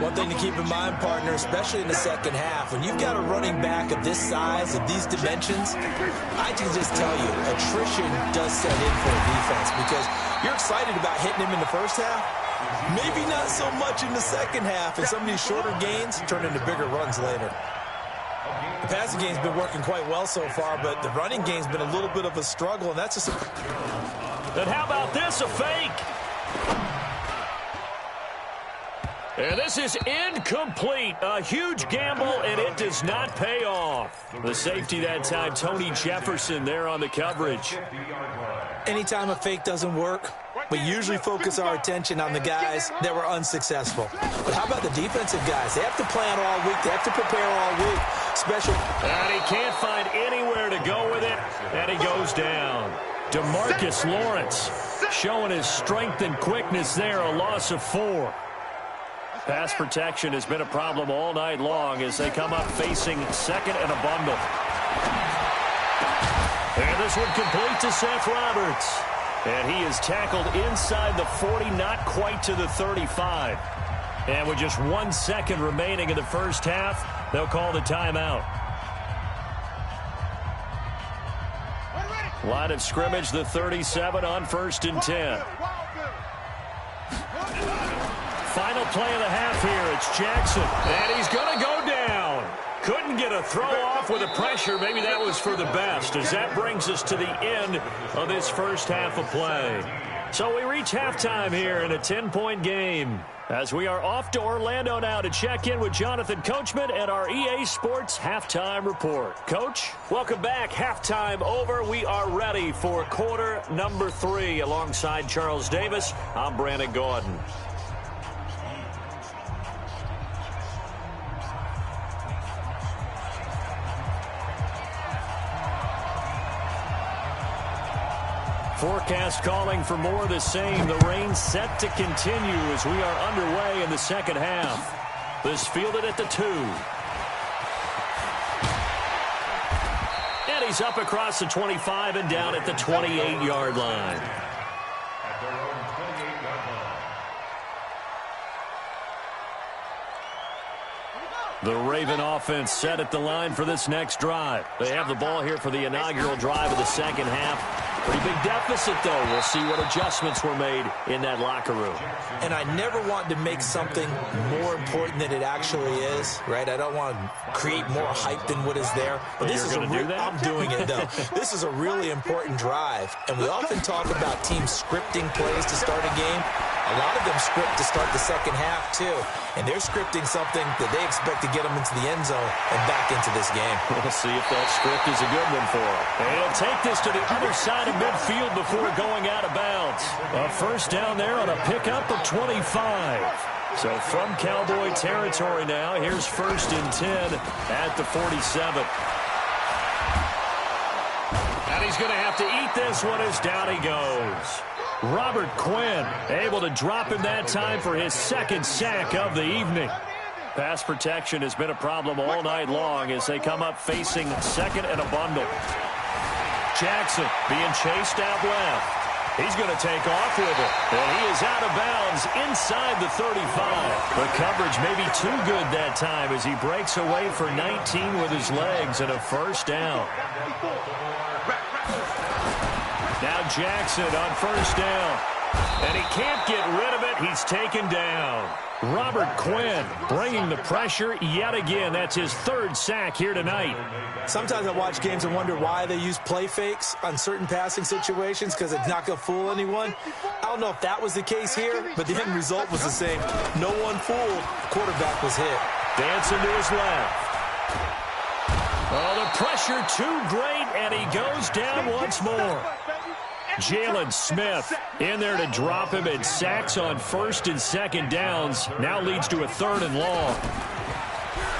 One thing to keep in mind, partner, especially in the second half, when you've got a running back of this size, of these dimensions, I can just tell you, attrition does set in for a defense, because you're excited about hitting him in the first half. Maybe not so much in the second half, and some of these shorter gains turn into bigger runs later. The passing game's been working quite well so far, but the running game's been a little bit of a struggle, and that's just And how about this, a fake? And this is incomplete. A huge gamble, and it does not pay off. The safety that time, Tony Jefferson, there on the coverage. Anytime a fake doesn't work, we usually focus our attention on the guys that were unsuccessful. But how about the defensive guys? They have to plan all week. They have to prepare all week. And he can't find anywhere to go with it, and he goes down. DeMarcus Lawrence showing his strength and quickness there, a loss of 4. Pass protection has been a problem all night long as they come up facing second and a bundle. And this one complete to Seth Roberts. And he is tackled inside the 40, not quite to the 35. And with just 1 second remaining in the first half, they'll call the timeout. Line of scrimmage, the 37 on 1st and 10. Final play of the half here. It's Jackson. And he's going to go down. Couldn't get a throw off with the pressure. Maybe that was for the best, as that brings us to the end of this first half of play. So we reach halftime here in a 10-point game, as we are off to Orlando now to check in with Jonathan Coachman and our EA Sports Halftime Report. Coach, welcome back. Halftime over. We are ready for quarter number 3. Alongside Charles Davis, I'm Brandon Gordon. Forecast calling for more of the same. The rain set to continue as we are underway in the second half. This fielded at the 2. And he's up across the 25 and down at the 28-yard line. At their own 28-yard line. The Raven offense set at the line for this next drive. They have the ball here for the inaugural drive of the second half. Pretty big deficit, though. We'll see what adjustments were made in that locker room. And I never want to make something more important than it actually is, right? I don't want to create more hype than what is there. But this is I'm doing it, though. This is a really important drive. And we often talk about teams scripting plays to start a game. A lot of them script to start the second half, too. And they're scripting something that they expect to get them into the end zone and back into this game. We'll see if that script is a good one for them. And he'll take this to the other side of midfield before going out of bounds. A first down there on a pickup of 25. So from Cowboy territory now, here's 1st and 10 at the 47. And he's going to have to eat this one as down he goes. Robert Quinn able to drop him that time for his 2nd sack of the evening. Pass protection has been a problem all night long as they come up facing 2nd and a bundle. Jackson being chased out left. He's going to take off with it. And he is out of bounds inside the 35. The coverage may be too good that time as he breaks away for 19 with his legs and a first down. Now Jackson on 1st down. And he can't get rid of it. He's taken down. Robert Quinn bringing the pressure yet again. That's his 3rd sack here tonight. Sometimes I watch games and wonder why they use play fakes on certain passing situations because it's not going to fool anyone. I don't know if that was the case here, but the end result was the same. No one fooled. Quarterback was hit. Dancing to his left. Oh, the pressure too great, and he goes down once more. Jalen Smith in there to drop him, and sacks on 1st and 2nd downs. Now leads to a 3rd and long.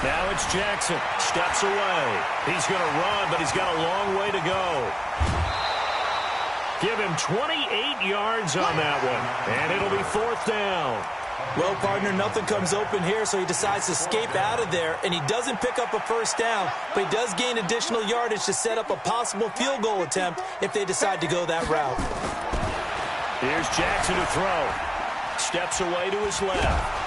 Now it's Jackson. Steps away. He's going to run, but he's got a long way to go. Give him 28 yards on that one, and it'll be 4th down. Well, partner, nothing comes open here, so he decides to escape out of there, and he doesn't pick up a first down, but he does gain additional yardage to set up a possible field goal attempt if they decide to go that route. Here's Jackson to throw. Steps away to his left.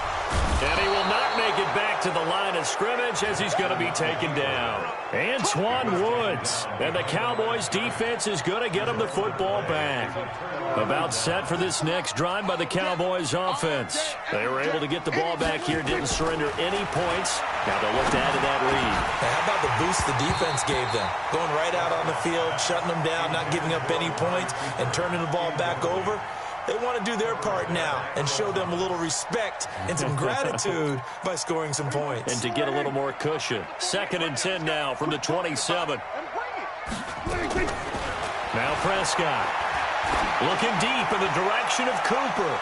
And he will not make it back to the line of scrimmage as he's going to be taken down. Antoine Woods. And the Cowboys defense is going to get him the football back. About set for this next drive by the Cowboys offense. They were able to get the ball back here, didn't surrender any points. Now they'll look to add to that lead. Now, how about the boost the defense gave them? Going right out on the field, shutting them down, not giving up any points, and turning the ball back over. They want to do their part now and show them a little respect and some gratitude by scoring some points. And to get a little more cushion. 2nd and 10 now from the 27. Now Prescott looking deep in the direction of Cooper.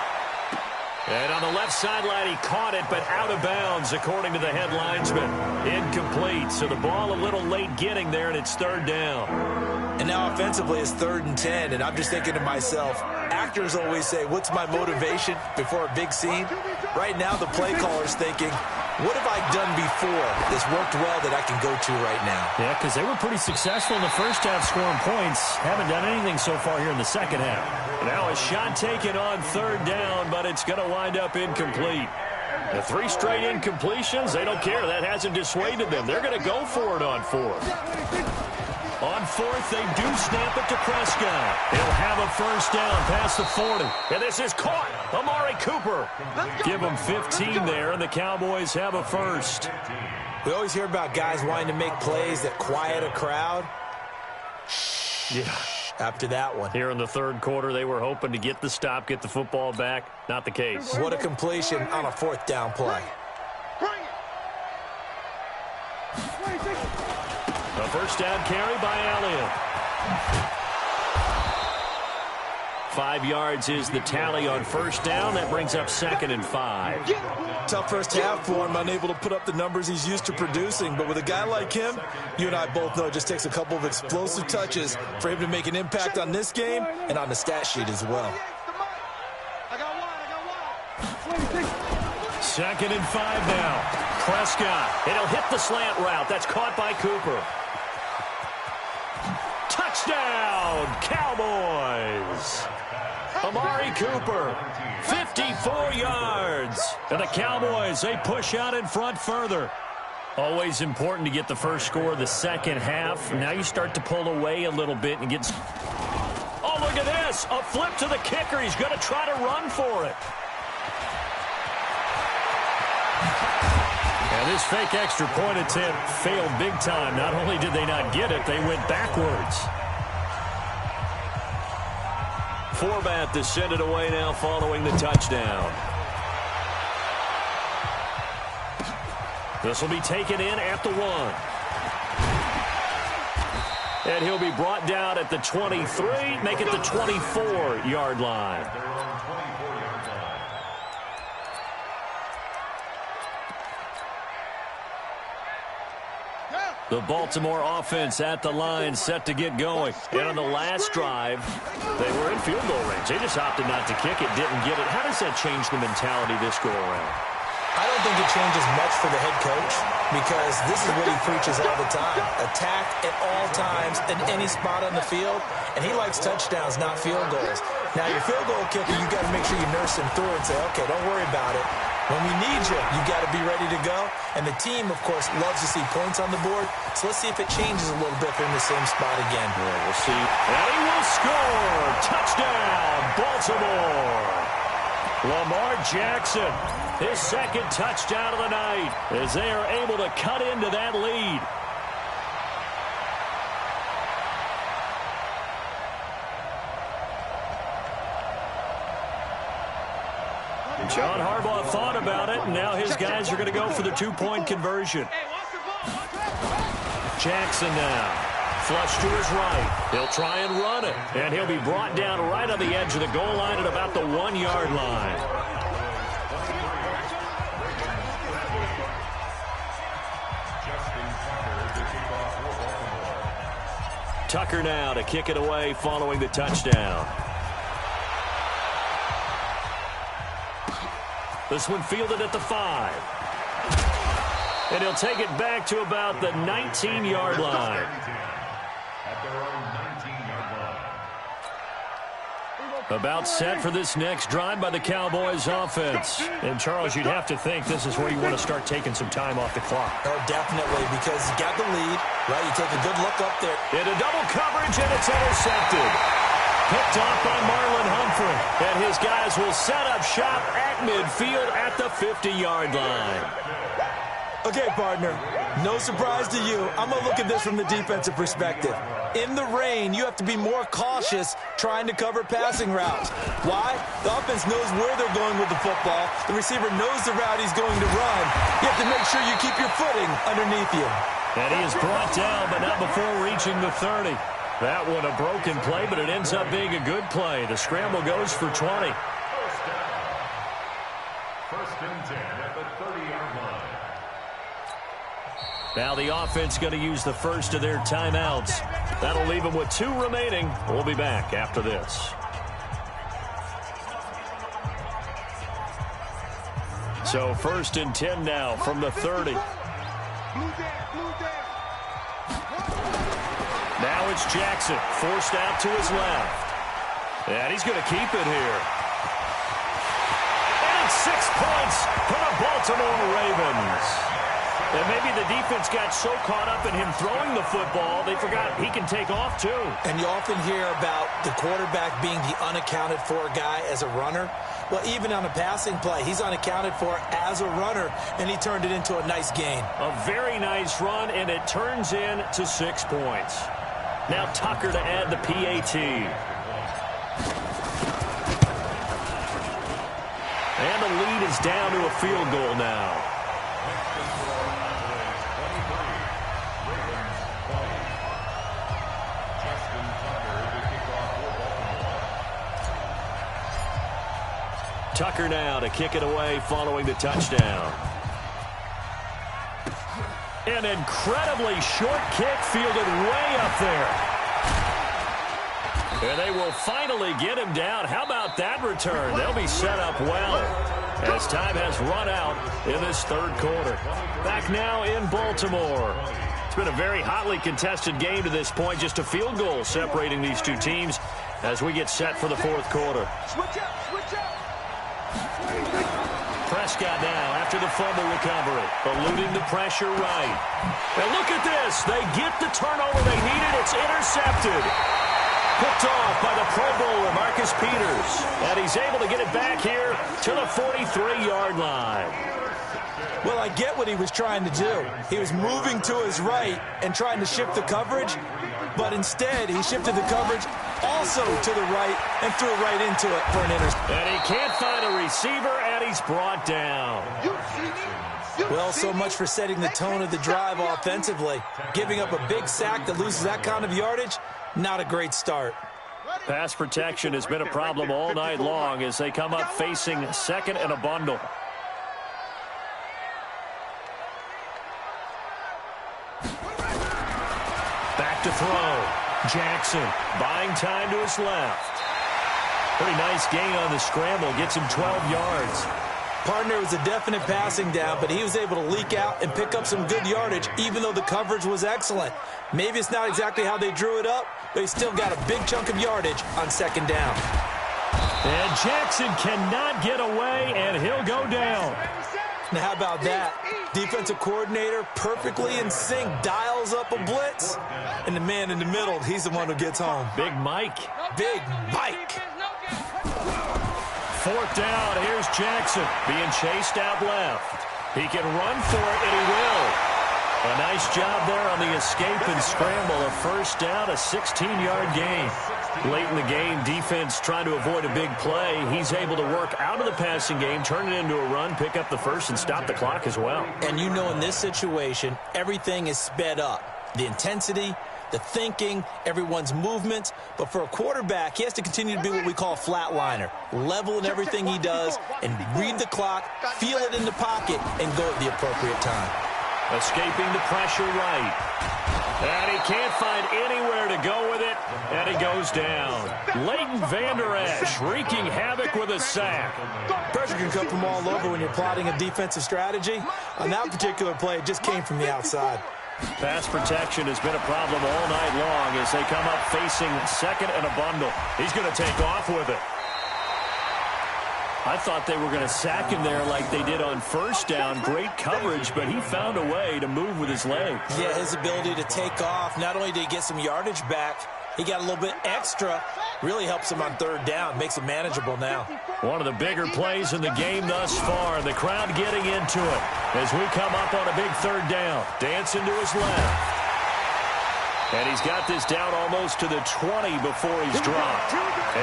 And on the left sideline, he caught it, but out of bounds, according to the head linesman. Incomplete, so the ball a little late getting there, and it's 3rd down. And now offensively, it's 3rd and 10, and I'm just thinking to myself, actors always say, what's my motivation before a big scene? Right now, the play caller's thinking, what have I done before that's worked well that I can go to right now? Yeah, because they were pretty successful in the first half scoring points. Haven't done anything so far here in the second half. Now a shot taken on 3rd down, but it's going to wind up incomplete. The 3 straight incompletions, they don't care. That hasn't dissuaded them. They're going to go for it on 4th. On 4th, they do snap it to Prescott. He'll have a first down past the 40. And this is caught. Amari Cooper. Give him 15 there, and the Cowboys have a first. We always hear about guys wanting to make plays that quiet a crowd. Yeah. After that one. Here in the 3rd quarter, they were hoping to get the stop, get the football back. Not the case. What a completion on a 4th down play. A first down carry by Elliott. 5 yards is the tally on first down. That brings up 2nd and 5. Tough first half for him, unable to put up the numbers he's used to producing. But with a guy like him, you and I both know it just takes a couple of explosive touches for him to make an impact on this game and on the stat sheet as well. 2nd and 5 now. Prescott. It'll hit the slant route. That's caught by Cooper. Touchdown, Cowboys. Amari Cooper, 54 yards. And the Cowboys, they push out in front further. Always important to get the first score of the second half. Now you start to pull away a little bit and get... Oh, Oh, look at this. A flip to the kicker. He's going to try to run for it. And this fake extra point attempt failed big time. Not only did they not get it, they went backwards. Forbat to send it away now following the touchdown. This will be taken in at the 1. And he'll be brought down at the 23, make it the 24-yard line. The Baltimore offense at the line, set to get going. And on the last drive, they were in field goal range. They just opted not to kick it, didn't get it. How does that change the mentality this go-around? I don't think it changes much for the head coach because this is what he preaches all the time. Attack at all times in any spot on the field, and he likes touchdowns, not field goals. Now, your field goal kicker, you got to make sure you nurse him through and say, okay, don't worry about it. When we need you, you got to be ready to go. And the team, of course, loves to see points on the board. So let's see if it changes a little bit if they're in the same spot again. Yeah, we'll see. And he will score. Touchdown, Baltimore. Lamar Jackson, his second touchdown of the night as they are able to cut into that lead. John Harbaugh thought about it, and now his guys are going to go for the two-point conversion. Jackson now. Flush to his right. He'll try and run it. And he'll be brought down right on the edge of the goal line at about the 1-yard line. Tucker now to kick it away following the touchdown. This one fielded at the 5. And he'll take it back to about the 19-yard line. About set for this next drive by the Cowboys offense. And, Charles, you'd have to think this is where you want to start taking some time off the clock. Oh, definitely, because you got the lead, right? You take a good look up there. Into double coverage, and it's intercepted. Picked off by Marlon Humphrey. And his guys will set up shop at midfield at the 50-yard line. Okay, partner, no surprise to you. I'm going to look at this from the defensive perspective. In the rain, you have to be more cautious trying to cover passing routes. Why? The offense knows where they're going with the football. The receiver knows the route he's going to run. You have to make sure you keep your footing underneath you. And he is brought down, but not before reaching the 30. That one a broken play, but it ends up being a good play. The scramble goes for 20. First and 10 at the 30-yard line. Now the offense going to use the first of their timeouts. That'll leave them with 2 remaining. We'll be back after this. So first and 10 now from the 30. Now it's Jackson, forced out to his left. And he's going to keep it here. And it's 6 points for the Baltimore Ravens. And maybe the defense got so caught up in him throwing the football, they forgot he can take off too. And you often hear about the quarterback being the unaccounted for guy as a runner. Well, even on a passing play, he's unaccounted for as a runner, and he turned it into a nice gain. A very nice run, and it turns into 6 points. Now Tucker to add the PAT. And the lead is down to a field goal now. Tucker now to kick it away following the touchdown. An incredibly short kick fielded way up there. And they will finally get him down. How about that return? They'll be set up well as time has run out in this third quarter. Back now in Baltimore. It's been a very hotly contested game to this point. Just a field goal separating these two teams as we get set for the fourth quarter. Switch up, switch up. Prescott now after the fumble recovery, eluding the pressure right. And look at this. They get the turnover they needed. It's intercepted. Picked off by the Pro Bowler, Marcus Peters. And he's able to get it back here to the 43-yard line. Well, I get what he was trying to do. He was moving to his right and trying to shift the coverage, but instead he shifted the coverage also to the right and threw right into it for an interception. And he can't find a receiver, and he's brought down. Well, so much for setting the tone of the drive offensively. Giving up a big sack that loses that kind of yardage, not a great start. Pass protection has been a problem all night long as they come up facing second and a bundle. Back to throw. Jackson buying time to his left. Pretty nice gain on the scramble. Gets him 12 yards. Partner was a definite passing down, but he was able to leak out and pick up some good yardage, even though the coverage was excellent. Maybe it's not exactly how they drew it up, but he still got a big chunk of yardage on second down. And Jackson cannot get away, and he'll go down. Now, how about that? Defensive coordinator perfectly in sync, dials up a blitz, and the man in the middle, he's the one who gets home. Big Mike. Big Mike. Fourth down, here's Jackson being chased out left. He can run for it, and he will. A nice job there on the escape and scramble. A first down, a 16-yard gain. Late in the game, defense trying to avoid a big play. He's able to work out of the passing game, turn it into a run, pick up the first, and stop the clock as well. And you know in this situation, everything is sped up. The intensity, the thinking, everyone's movements. But for a quarterback, he has to continue to be what we call a flatliner. Level in everything he does and read the clock, feel it in the pocket, and go at the appropriate time. Escaping the pressure right. And he can't find anywhere to go with it, and he goes down. Leighton Vander Esch wreaking havoc with a sack. Pressure can come from all over when you're plotting a defensive strategy. On that particular play, it just came from the outside. Pass protection has been a problem all night long as they come up facing second and a bundle. He's going to take off with it. I thought they were going to sack him there like they did on first down. Great coverage, but he found a way to move with his legs. Yeah, his ability to take off. Not only did he get some yardage back, he got a little bit extra. Really helps him on third down. Makes it manageable now. One of the bigger plays in the game thus far. The crowd getting into it as we come up on a big third down. Dancing to his left. And he's got this down almost to the 20 before he's dropped.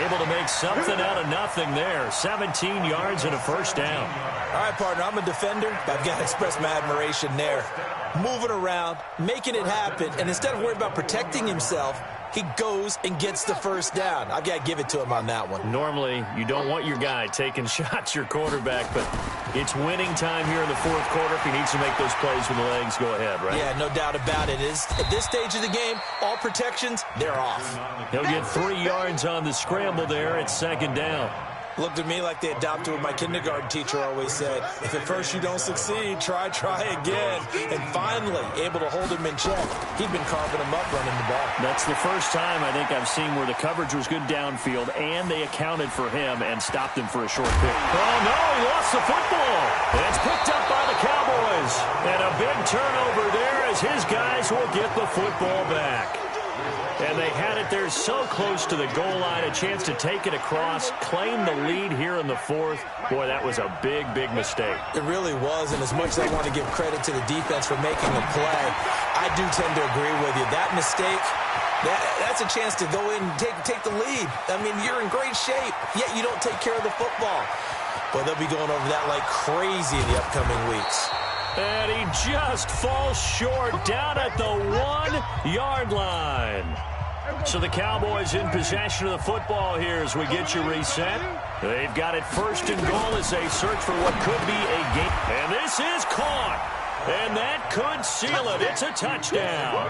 Able to make something out of nothing there. 17 yards and a first down. All right, partner, I'm a defender, but I've got to express my admiration there. Moving around, making it happen, and instead of worrying about protecting himself, he goes and gets the first down. I've got to give it to him on that one. Normally, you don't want your guy taking shots, your quarterback, but it's winning time here in the fourth quarter. If he needs to make those plays with the legs, go ahead, right? Yeah, no doubt about it. At this stage of the game, all protections, they're off. He'll get 3 yards on the scramble there at second down. Looked at me like they adopted what my kindergarten teacher always said. If at first you don't succeed, try again. And finally, able to hold him in check. He'd been carving him up running the ball. That's the first time I think I've seen where the coverage was good downfield, and they accounted for him and stopped him for a short pick. Oh, no, he lost the football. It's picked up by the Cowboys. And a big turnover there as his guys will get the football back. And they had it there so close to the goal line, a chance to take it across, claim the lead here in the fourth. Boy, that was a big, big mistake. It really was, and as much as I want to give credit to the defense for making the play, I do tend to agree with you. That mistake, that's a chance to go in and take the lead. I mean, you're in great shape, yet you don't take care of the football. Well, they'll be going over that like crazy in the upcoming weeks. And he just falls short down at the 1-yard line. So the Cowboys in possession of the football here as we get you reset. They've got it first and goal as they search for what could be a game. And this is caught. And that could seal it. It's a touchdown.